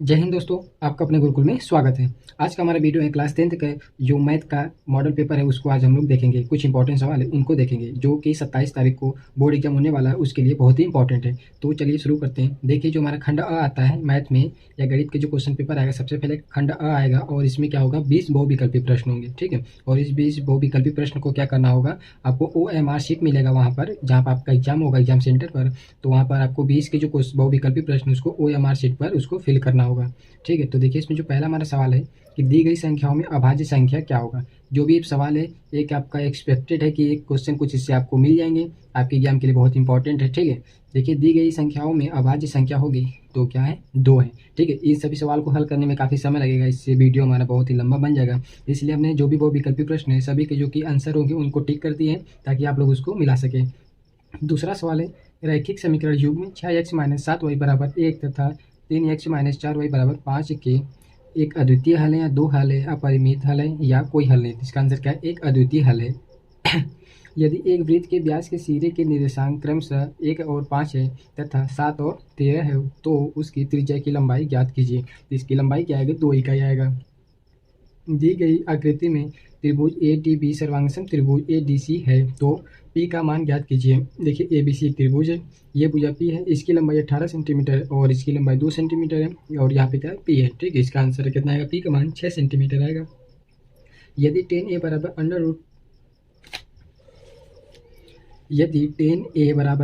जय हिंद दोस्तों, आपका अपने गुरुकुल में स्वागत है। आज का हमारा वीडियो है क्लास 10th का जो मैथ का मॉडल पेपर है उसको आज हम लोग देखेंगे। कुछ इंपॉर्टेंट सवाल है उनको देखेंगे जो कि 27 तारीख को बोर्ड एग्जाम होने वाला है, उसके लिए बहुत ही इंपॉर्टेंट है। तो चलिए शुरू करते हैं। देखिए जो हमारा खंड अ आता है मैथ में या गणित के जो क्वेश्चन पेपर आएगा, सबसे पहले खंड अ आएगा और इसमें क्या होगा 20 बहुविकल्पी प्रश्न होंगे। ठीक है, और इस 20 बहुविकल्पी प्रश्न को क्या करना होगा, आपको OMR शीट मिलेगा वहाँ पर जहाँ पर आपका एग्जाम होगा एग्जाम सेंटर पर। तो वहाँ पर आपको 20 के जो बहुविकल्पी प्रश्न उसको OMR शीट पर उसको फिल करना होगा। ठीक है, तो देखिए इसमें जो पहला हमारा सवाल है कि दी गई संख्याओं में अभाज्य संख्या क्या होगा। जो भी सवाल है एक आपका एक्सपेक्टेड है कि एक क्वेश्चन कुछ इससे आपको मिल जाएंगे, आपके एग्जाम के लिए बहुत इंपॉर्टेंट है। ठीक है, देखिए दी गई संख्याओं में अभाज्य संख्या होगी तो क्या है, 2 है। ठीक है, इन सभी सवाल को हल करने में काफ़ी समय लगेगा, इससे वीडियो हमारा बहुत ही लंबा बन जाएगा। इसलिए हमने जो भी वो विकल्पी प्रश्न है सभी के जो कि आंसर होंगे उनको टिक कर दिए हैं ताकि आप लोग उसको मिला सकें। दूसरा सवाल है रैखिक समीकरण युग में 6x-7y बराबर 1 तथा 3x-4y बराबर 5 के एक अद्वितीय हल है या दो हल है, अपरिमित हल है या कोई हल नहीं। इसका आंसर क्या है, एक अद्वितीय हल है। यदि एक वृत्त के व्यास के सिरे के निर्देशांक क्रमशः 1 और 5 है तथा 7 और 13 है तो उसकी त्रिज्या की लंबाई ज्ञात कीजिए। इसकी लंबाई क्या आएगी, 2 इकाई आएगा। दी गई आकृति में त्रिभुज ADB सर्वांगसम त्रिभुज ADC है तो P का मान ज्ञात कीजिए। देखिए ABC एक त्रिभुज है, ये भुजा P है, इसकी लंबाई 18 सेंटीमीटर है और इसकी लंबाई 2 सेंटीमीटर है और यहाँ पे क्या है P है। ठीक है, इसका आंसर कितना आएगा, P का मान 6 सेंटीमीटर आएगा। यदि 10A बराबर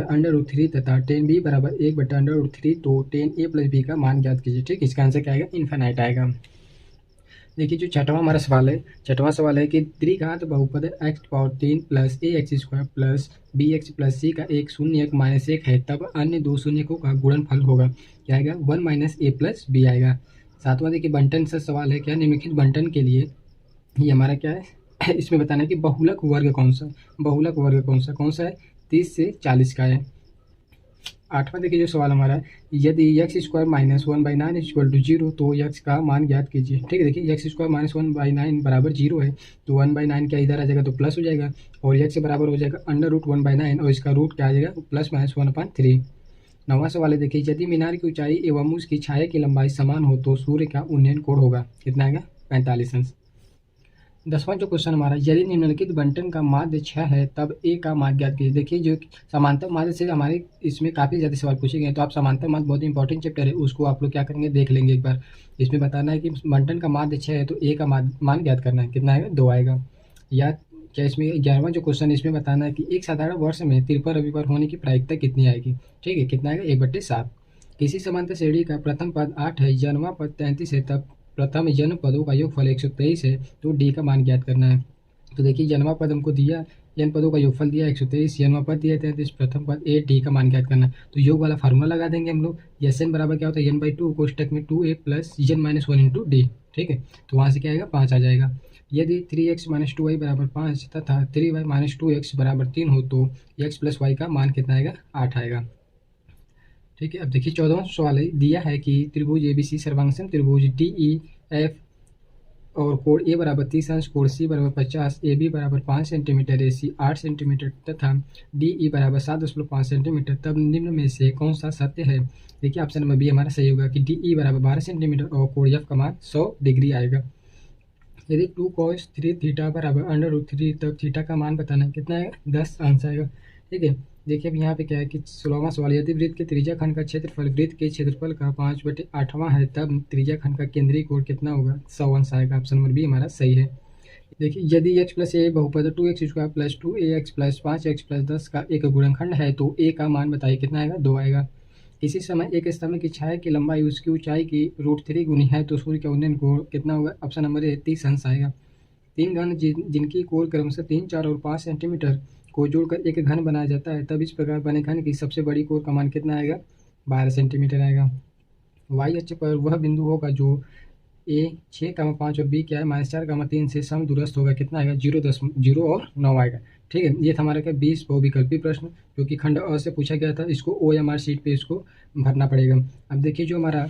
अंडर रूट 3 तथा 10B बराबर 1/√3 तो 10A प्लस B का मान ज्ञात कीजिए। ठीक, इसका आंसर क्या आएगा, इन्फिनाइट आएगा। देखिए जो छठवां हमारा सवाल है कि द्विघात बहुपद x⁻³ plus ax² plus bx plus c का एक शून्यक माइनस 1 है तब अन्य दो शून्यकों का गुणनफल होगा। क्या आएगा, 1 माइनस a प्लस b आएगा। सातवां देखिए बंटन से सवाल है, क्या निम्नलिखित बंटन के लिए ये हमारा क्या है इसमें बताना है कि बहुलक वर्ग कौन सा है, 30 से 40 का है। आठवां देखिए जो सवाल हमारा है, यदि x² माइनस 1/9 इक्वल टू 0 तो x का मान ज्ञात कीजिए। ठीक है, देखिए x² माइनस 1/9 बराबर 0 है तो 1/9 क्या इधर आ जाएगा तो प्लस हो जाएगा और x बराबर हो जाएगा √1/9 और इसका रूट क्या आ जाएगा प्लस माइनस 1/3। नौवां सवाल है, देखिए यदि मीनार की ऊंचाई एवं उसकी छाया की लंबाई समान हो तो सूर्य का उन्नयन कोण होगा, कितना आएगा, 45 अंश। 10वां जो क्वेश्चन हमारा, यदि निम्नलिखित बंटन का माध्य 6 है तब ए का माध्य ज्ञात कीजिए। देखिए जो समांतर माध्य से हमारे इसमें काफ़ी ज़्यादा सवाल पूछे गए हैं, तो आप समांतर माध्य बहुत इंपॉर्टेंट चैप्टर है, उसको आप लोग क्या करेंगे देख लेंगे एक बार। इसमें बताना है कि बंटन का माध्य 6 है तो ए का मान ज्ञात करना है, कितना आएगा, 2 आएगा। या क्या इसमें 11वां जो क्वेश्चन इसमें बताना है कि एक साधारण वर्ष में 53 रविवार होने की प्रायिकता कितनी आएगी। ठीक है, कितना आएगा, 1/7। किसी समांतर श्रेणी का प्रथम पद 8 है, जन्मा पद 33 है तब प्रथम जन्म पदों का योगफल 123 है तो डी का मान ज्ञात करना है। तो देखिए जन्मा पद हमको दिया, जन पदों का योगफल दिया 123, जन्मा पद दिया 33, प्रथम पद ए, डी का मान ज्ञात करना है। तो योग वाला फार्मूला लगा देंगे हम लोग, एस एन बराबर क्या होता है n/2 कोष्टक में 2a plus n-1 into D. ठीक है, तो वहाँ से क्या आएगा, 5 आ जाएगा। यदि 3x माइनस 2y बराबर 5 तथा 3y माइनस 2x बराबर 3 हो तो x प्लस वाई का मान कितना आएगा, 8 आएगा। ठीक है, अब देखिए 14वां सवाल है, दिया है कि त्रिभुज ABC सर्वांगसम त्रिभुज DEF और कोण ए बराबर 30 अंश, कोण सी बराबर 50, AB बराबर 5 सेंटीमीटर, AC 8 सेंटीमीटर तथा DE बराबर 7.5 सेंटीमीटर, तब निम्न में से कौन सा सत्य है। देखिए ऑप्शन नंबर बी हमारा सही होगा कि DE बराबर 12 सेंटीमीटर और कोण F का मान 100 डिग्री आएगा। यदि 2 cos 3 थीटा बराबर √3 तब थीटा का मान बताना है, कितना आएगा, 10 अंश आएगा। ठीक है, देखिए अब यहाँ पे क्या है कि 16वां सवाल, यदि वृत्त के त्रिज्या खंड का क्षेत्रफल वृत्त के क्षेत्रफल का 5/8वां है तब त्रिज्या खंड का केंद्रीय कोण कितना होगा, 100 अंश आएगा। ऑप्शन नंबर बी हमारा सही है। देखिए यदि x प्लस ए बहुपद 2x² plus 2ax plus 5x plus 10 का एक गुणनखंड है तो a का मान बताइए, कितना आएगा, 2 आएगा। इसी समय एक स्तंभ की छाया की लंबाई उसकी ऊंचाई की √3 गुनी है तो सूर्य का उन्नयन कोण कितना होगा, ऑप्शन नंबर ए 30 अंश आएगा। तीन घन जिनकी कोण क्रमशः 3, 4 और 5 सेंटीमीटर को जोड़कर एक घन बनाया जाता है तब इस प्रकार बने घन की सबसे बड़ी कोण का मान कितना आएगा, 12 सेंटीमीटर आएगा। वाई अक्ष पर वह बिंदु होगा जो ए 6,5 और बी क्या है -4,3 से समदूरस्थ होगा, कितना आएगा, 0 और 9 आएगा। ठीक है, ये था हमारा क्या 20 बहुविकल्पी प्रश्न जो कि खंड अ से पूछा गया था, इसको OMR शीट पे इसको भरना पड़ेगा। अब देखिए जो हमारा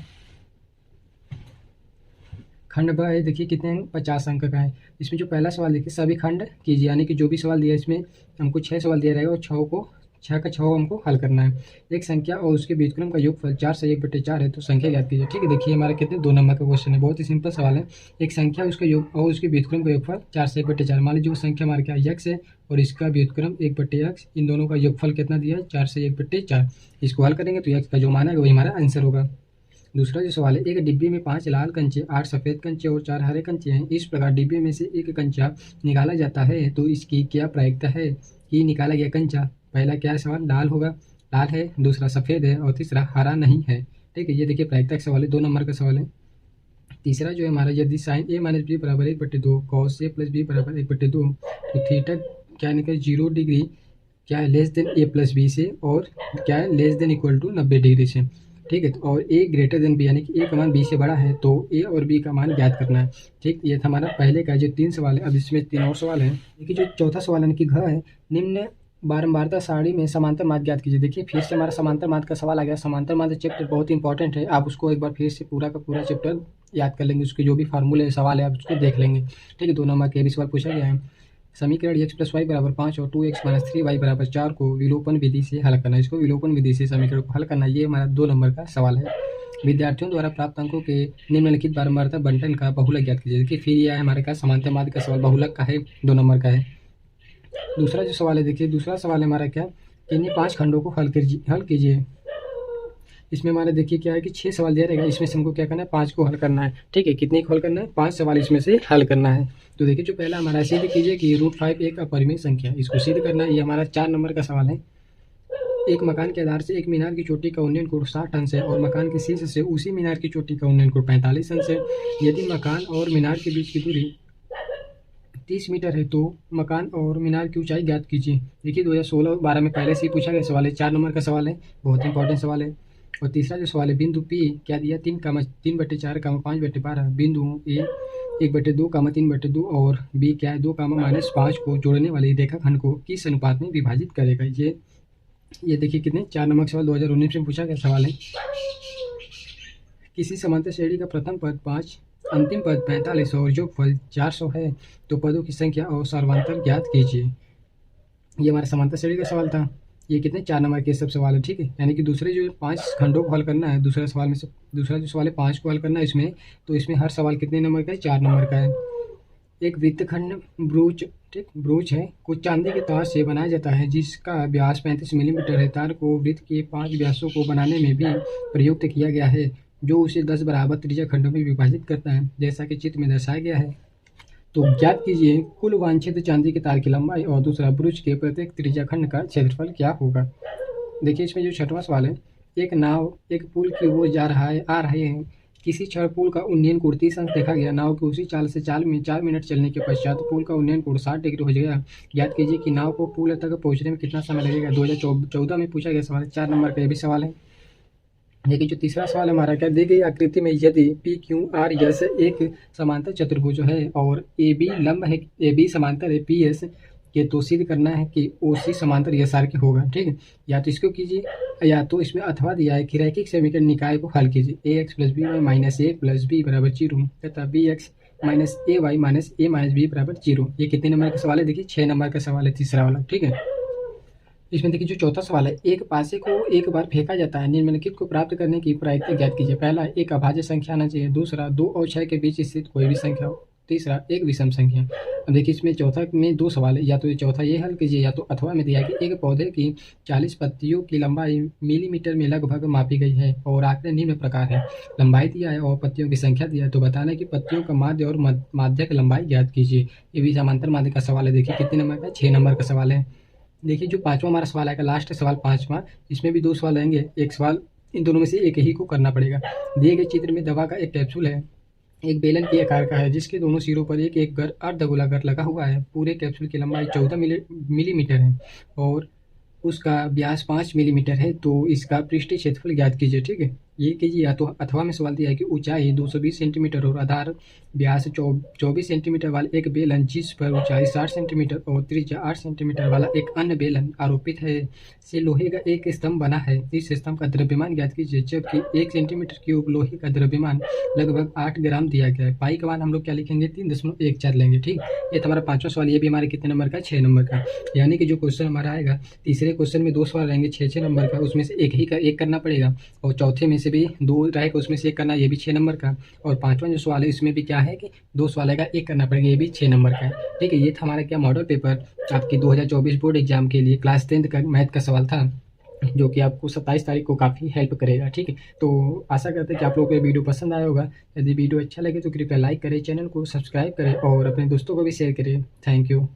खंड ब है, देखिए कितने 50 अंक का है। इसमें जो पहला सवाल देखिए सभी खंड कीजिए, यानी कि जो भी सवाल दिया है इसमें हमको 6 सवाल दिया रहेगा और 6 को 6 का 6 हमको हल करना है। एक संख्या और उसके बीजक्रम का योगफल 4 से 1/4 है, तो संख्या ज्ञात कीजिए। ठीक है, देखिए हमारा कितने 2 नंबर का क्वेश्चन है, बहुत ही सिंपल सवाल है। एक संख्या उसका योग और उसके बीजक्रम का योगफल 4 से 1/4। मान लीजिए वो संख्या हमारे क्या x है और इसका व्युत्क्रम 1/x, इन दोनों का योगफल कितना दिया है 4 से 1/4। इसको हल करेंगे तो x का जो मान है वही हमारा आंसर होगा। दूसरा जो सवाल है, एक डिब्बे में 5 लाल कंचे, 8 सफ़ेद कंचे और 4 हरे कंचे हैं। इस प्रकार डिब्बे में से एक कंचा निकाला जाता है तो इसकी क्या प्रायिकता है कि निकाला गया कंचा पहला क्या सवाल लाल होगा, लाल है, दूसरा सफ़ेद है और तीसरा हरा नहीं है। ठीक है, ये देखिए प्रायिकता का सवाल है, 2 नंबर का सवाल है। तीसरा जो है हमारा, यदि साइन ए माइनस बी बराबर 1/2, कॉस ए प्लस बी बराबर 1/2, तो थीटा क्या निकले 0 डिग्री क्या है less than A plus B से और क्या है less than equal to 90 degree से। ठीक है, तो और ए ग्रेटर देन बी यानी कि ए का मान बी से बड़ा है, तो ए और बी का मान ज्ञात करना है। ठीक, ये था हमारा पहले का जो 3 सवाल है। अब इसमें 3 और सवाल है। देखिए जो चौथा सवाल यानी कि घ है, निम्न बारंबारता सारणी में समांतर माध्य ज्ञात कीजिए। देखिए फिर से हमारा समांतर माध्य का सवाल आ गया। समांतर माध्य चैप्टर बहुत इंपॉर्टेंट है, आप उसको एक बार फिर से पूरा का पूरा चैप्टर याद कर लेंगे, उसके जो भी फार्मूले सवाल है आप उसको देख लेंगे। ठीक है, 2 नंबर के भी सवाल पूछा गया है। समीकरण x + y = 5 और 2x - 3y = 4 को विलोपन विधि से हल करना। इसको विलोपन विधि से समीकरण को हल करना, ये हमारा 2 नंबर का सवाल है। विद्यार्थियों द्वारा प्राप्त अंकों के निम्नलिखित बारंबारता बंटन का बहुलक ज्ञात कीजिए। देखिए फिर यह हमारे का समांतर माध्य का सवाल बहुलक का है, 2 नंबर का है। दूसरा जो सवाल है, देखिए दूसरा सवाल है हमारा क्या, इन्हीं 5 खंडों को हल कीजिए। इसमें हमारा देखिए क्या है कि 6 सवाल दिया रहेगा, इसमें से हमको क्या करना है 5 को हल करना है। ठीक है, कितने को हल करना है 5 सवाल इसमें से हल करना है। तो देखिए जो पहला हमारा सिद्ध कीजिए कि √5 एक अपरिमेय संख्या, इसको सिद्ध करना है। ये हमारा 4 नंबर का सवाल है। एक मकान के आधार से एक मीनार की चोटी का उन्नयन कोण 60 अंश है और मकान के शीर्ष से उसी मीनार की चोटी का उन्नयन कोण 45 अंश है। यदि मकान और मीनार के बीच की दूरी 30 मीटर है तो मकान और मीनार की ऊंचाई ज्ञात कीजिए। देखिए 2016-12 में पहले से ही पूछा गया सवाल है, 4 नंबर का सवाल है, बहुत इंपॉर्टेंट सवाल है। और तीसरा जो सवाल है, बिंदु P क्या दिया 3/4, 5/12, बिंदु ए 1/2, 3/2 और B क्या है 2, -5 को जोड़ने वाले रेखाखंड को किस अनुपात में विभाजित करेगा। ये देखिए कितने 4 नंबर सवाल 2019 में पूछा गया सवाल है। किसी समांतर श्रेणी का प्रथम पद 5, अंतिम पद 45 और योगफल 400 है तो पदों की संख्या और सर्वांतर ज्ञात कीजिए। ये हमारा समांतर श्रेणी का सवाल था। ये कितने 4 नंबर के सब सवाल है। ठीक है, यानी कि दूसरे जो 5 खंडों को हल करना है, दूसरा सवाल में से दूसरा जो सवाल है 5 को हल करना है इसमें, तो इसमें हर सवाल कितने नंबर का है 4 नंबर का है। एक वृत्तखंड ब्रूच, ठीक ब्रूच है, को चांदी के तार से बनाया जाता है जिसका व्यास 35 मिलीमीटर है। तार को वृत्त के 5 व्यासों को बनाने में भी प्रयुक्त किया गया है जो उसे 10 बराबर त्रिज्या खंडों में विभाजित करता है जैसा कि चित्र में दर्शाया गया है। तो ज्ञात कीजिए कुल वांछित चांदी के तार की लंबाई और दूसरा ब्रूच के प्रत्येक त्रिज्या खंड का क्षेत्रफल क्या होगा। देखिए इसमें जो 6वां सवाल है, एक नाव एक पुल की ओर आ रहे हैं। किसी क्षण पुल का उन्नयन कोण 30 अंश देखा गया। नाव की उसी चाल से 4 मिनट चलने के पश्चात पुल का उन्नयन कोण 60 डिग्री हो गया। ज्ञात कीजिए कि नाव को पुल तक पहुंचने में कितना समय लगेगा। 2014 में पूछा गया सवाल है, 4 नंबर का ये भी सवाल है। देखिए जो तीसरा सवाल हमारा क्या, दी गई आकृति में यदि PQR जैसे एक समांतर चतुर्भुज है और AB लंब है, AB समांतर है PS के, तो सिद्ध करना है कि OC समांतर SR के होगा। ठीक है, या तो इसको कीजिए या तो इसमें अथवा दिया है कि रैखिक समीकरण निकाय को हल कीजिए। AX + BY - A + B = 0 तथा BX - AY - A - B = 0। ये कितने नंबर का सवाल है, देखिए 6 नंबर का सवाल है, तीसरा वाला। ठीक है, इसमें देखिए जो चौथा सवाल है, एक पासे को एक बार फेंका जाता है, निम्नलिखित को प्राप्त करने की प्रायिकता ज्ञात कीजिए। पहला एक अभाज्य संख्या आना चाहिए, दूसरा 2 और 6 के बीच स्थित कोई भी संख्या हो, तीसरा एक विषम संख्या। अब देखिए इसमें चौथा में 2 सवाल है, या तो ये चौथा ये हल कीजिए या तो अथवा में दिया है कि एक पौधे की 40 पत्तियों की लंबाई मिलीमीटर में लगभग मापी गई है और आंकड़े निम्न प्रकार है। लंबाई दिया है और पत्तियों की संख्या दिया है, तो बताना है कि पत्तियों का माध्य और माध्यक लंबाई ज्ञात कीजिए। ये भी समांतर माध्य का सवाल है। देखिए कितने नंबर का, 6 नंबर का सवाल है। देखिए जो 5वां हमारा सवाल आएगा, लास्ट सवाल 5वां, इसमें भी 2 सवाल आएंगे। एक सवाल इन दोनों में से एक ही को करना पड़ेगा। दिए गए चित्र में दवा का एक कैप्सूल है, एक बेलन के आकार का है जिसके दोनों सिरों पर एक एक घर अर्धगोलाकार लगा हुआ है। पूरे कैप्सूल की लंबाई 14 मिलीमीटर है और उसका व्यास 5 मिलीमीटर है, तो इसका पृष्ठीय क्षेत्रफल ज्ञात कीजिए। ठीक है, ये कीजिए, या तो अथवा में सवाल दिया है कि ऊंचाई 220 सेंटीमीटर और आधार व्यास 24 सेंटीमीटर वाला एक बेलन जिस पर ऊंचाई 60 सेंटीमीटर और त्रिज्या 8 सेंटीमीटर वाला एक अन्य बेलन आरोपित है से लोहे का एक स्तंभ बना है। इस स्तंभ का द्रव्यमान ज्ञात कीजिए। जबकि 1 सेंटीमीटर क्यूब लोहे का द्रव्यमान लगभग 8 ग्राम दिया गया है। पाई का मान हम लोग क्या लिखेंगे, 3.14 लेंगे। ठीक, ये तो हमारा 5वां सवाल। ये भी हमारे कितने नंबर का, 6 नंबर का। यानी कि जो क्वेश्चन हमारा आएगा, तीसरे क्वेश्चन में 2 सवाल रहेंगे 6 नंबर का, उसमें से एक करना पड़ेगा, और चौथे में से भी 2 रहेगा, उसमें से एक करना, ये भी 6 नंबर का। और 5वां जो सवाल है इसमें भी क्या है कि 2 सवाल आएगा, एक करना पड़ेगा, ये भी 6 नंबर का है। ठीक है, ये था हमारा क्या मॉडल पेपर आपकी 2024 बोर्ड एग्जाम के लिए क्लास 10th का मैथ का सवाल था, जो कि आपको 27 तारीख को काफ़ी हेल्प करेगा। ठीक है, तो आशा करते हैं कि आप लोगों को ये वीडियो पसंद आया होगा। यदि वीडियो अच्छा लगे तो कृपया लाइक करें, चैनल को सब्सक्राइब करें और अपने दोस्तों को भी शेयर करें। Thank you.